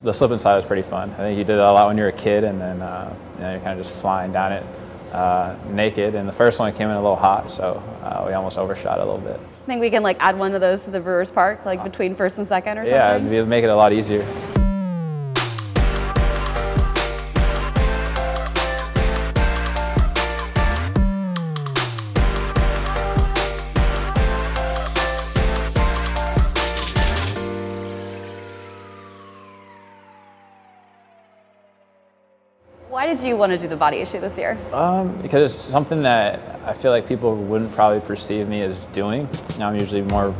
The slip and slide was pretty fun. I think you did that a lot when you were a kid, and then you're kind of just flying down it naked. And the first one came in a little hot, so we almost overshot it a little bit. I think we can add one of those to the Brewers Park, between first and second or something. Yeah, it'd make it a lot easier. Why did you want to do the body issue this year? Because it's something that I feel like people wouldn't probably perceive me as doing. I'm usually more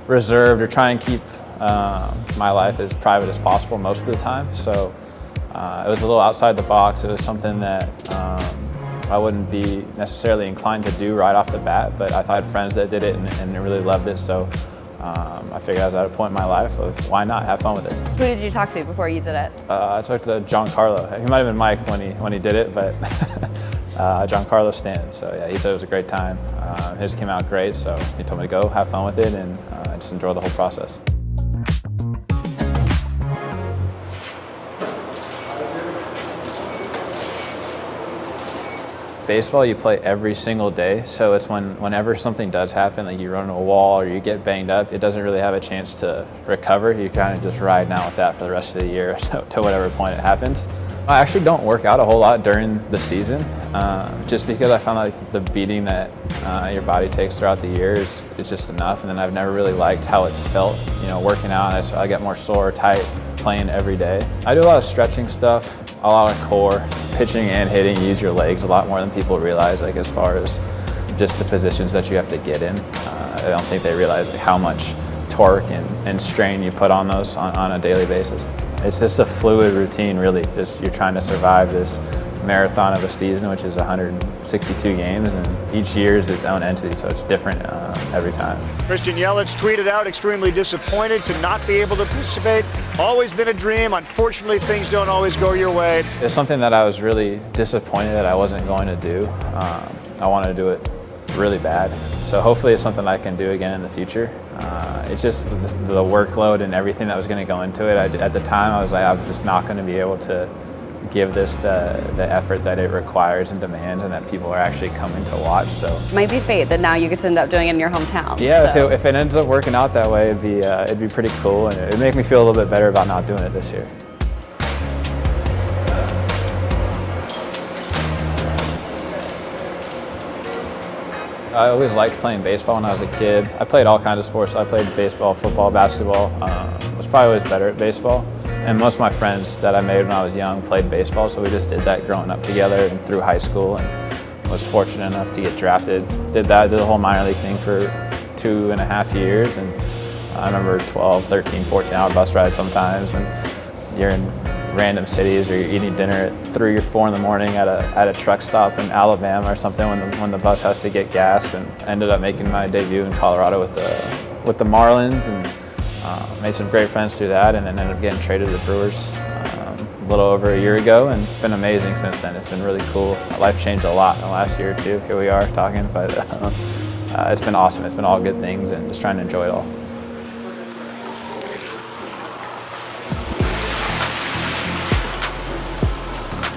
reserved or try and keep my life as private as possible most of the time. So it was a little outside the box. It was something that I wouldn't be necessarily inclined to do right off the bat, but I had friends that did it and really loved it. So I figured I was at a point in my life of why not have fun with it. Who did you talk to before you did it? I talked to Giancarlo. He might have been Mike when he did it, but Giancarlo Stanton. So yeah, he said it was a great time. His came out great, so he told me to go have fun with it and just enjoy the whole process. Baseball, you play every single day, so it's whenever something does happen, like you run into a wall or you get banged up, it doesn't really have a chance to recover. You kind of just ride out with that for the rest of the year to whatever point it happens. I actually don't work out a whole lot during the season, just because I found like the beating that your body takes throughout the year is just enough, and then I've never really liked how it felt, working out. I get more sore, tight, playing every day. I do a lot of stretching stuff, a lot of core. Pitching and hitting, you use your legs a lot more than people realize, as far as just the positions that you have to get in. I don't think they realize how much torque and strain you put on those on a daily basis. It's just a fluid routine, really. Just you're trying to survive this marathon of a season, which is 162 games, and each year is its own entity, so it's different every time. Christian Yelich tweeted out extremely disappointed to not be able to participate. Always been a dream. Unfortunately, things don't always go your way. It's something that I was really disappointed that I wasn't going to do. I wanted to do it really bad, so hopefully it's something I can do again in the future. It's just the workload and everything that was going to go into it. At the time, I was like, I'm just not going to be able to give this the effort that it requires and demands, and that people are actually coming to watch. So might be fate that now you get to end up doing it in your hometown. Yeah, so. if it ends up working out that way, it'd be pretty cool, and it'd make me feel a little bit better about not doing it this year. I always liked playing baseball when I was a kid. I played all kinds of sports. I played baseball, football, basketball. Was probably always better at baseball. And most of my friends that I made when I was young played baseball, so we just did that growing up together and through high school, and was fortunate enough to get drafted. Did the whole minor league thing for 2.5 years, and I remember 12, 13, 14-hour bus rides sometimes, and you're in random cities, or you're eating dinner at 3 or 4 in the morning at a truck stop in Alabama or something when the bus has to get gas. And I ended up making my debut in Colorado with the Marlins, and made some great friends through that, and then ended up getting traded to the Brewers a little over a year ago, and it's been amazing since then. It's been really cool. My life changed a lot in the last year or two. Here we are talking, but it's been awesome. It's been all good things, and just trying to enjoy it all.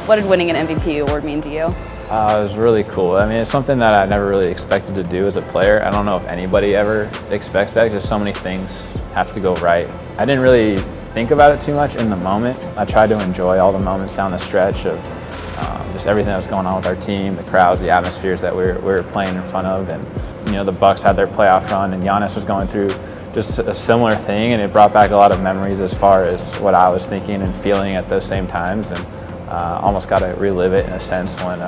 What did winning an MVP award mean to you? It was really cool. I mean, it's something that I never really expected to do as a player. I don't know if anybody ever expects that, because so many things have to go right. I didn't really think about it too much in the moment. I tried to enjoy all the moments down the stretch of just everything that was going on with our team, the crowds, the atmospheres that we were playing in front of, and the Bucks had their playoff run, and Giannis was going through just a similar thing, and it brought back a lot of memories as far as what I was thinking and feeling at those same times. And almost got to relive it in a sense when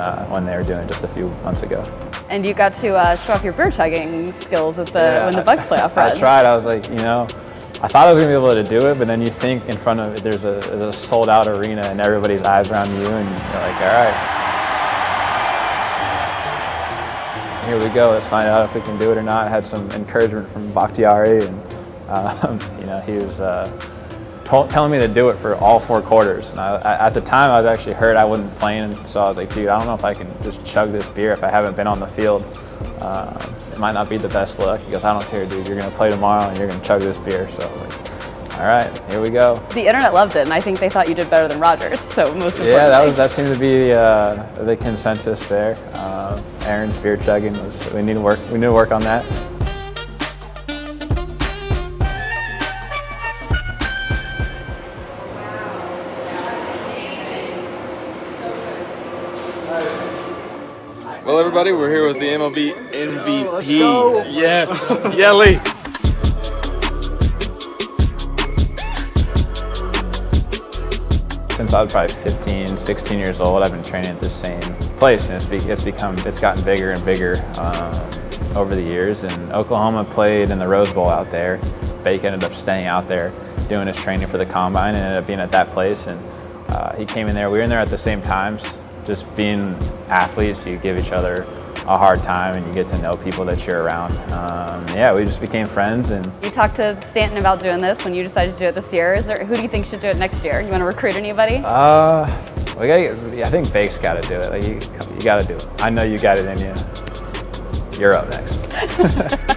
they were doing it just a few months ago. And you got to show off your beer chugging skills when the Bucks playoff run. I tried. I was like, I thought I was going to be able to do it, but then you think in front of it, there's a sold out arena and everybody's eyes around you, and you're like, all right, here we go. Let's find out if we can do it or not. I had some encouragement from Bakhtiari, and he was telling me to do it for all 4 quarters. And at the time, I was actually hurt. I wasn't playing, so I was like, dude, I don't know if I can just chug this beer if I haven't been on the field. It might not be the best look. He goes, I don't care, dude. You're going to play tomorrow, and you're going to chug this beer. So all right, here we go. The internet loved it, and I think they thought you did better than Rogers. So most importantly. Yeah, that seemed to be the consensus there. Aaron's beer chugging we need to work on that. Well, everybody, we're here with the MLB MVP. Let's go. Yes, Yelich. Since I was probably 15, 16 years old, I've been training at the same place, and it's gotten bigger and bigger over the years. And Oklahoma played in the Rose Bowl out there. Bake ended up staying out there, doing his training for the combine, and ended up being at that place. And he came in there. We were in there at the same times. Just being athletes, you give each other a hard time, and you get to know people that you're around. Yeah, we just became friends. And you talked to Stanton about doing this when you decided to do it this year. Who do you think should do it next year? You want to recruit anybody? I think Bake's got to do it. Like you got to do it. I know you got it in you. You're up next.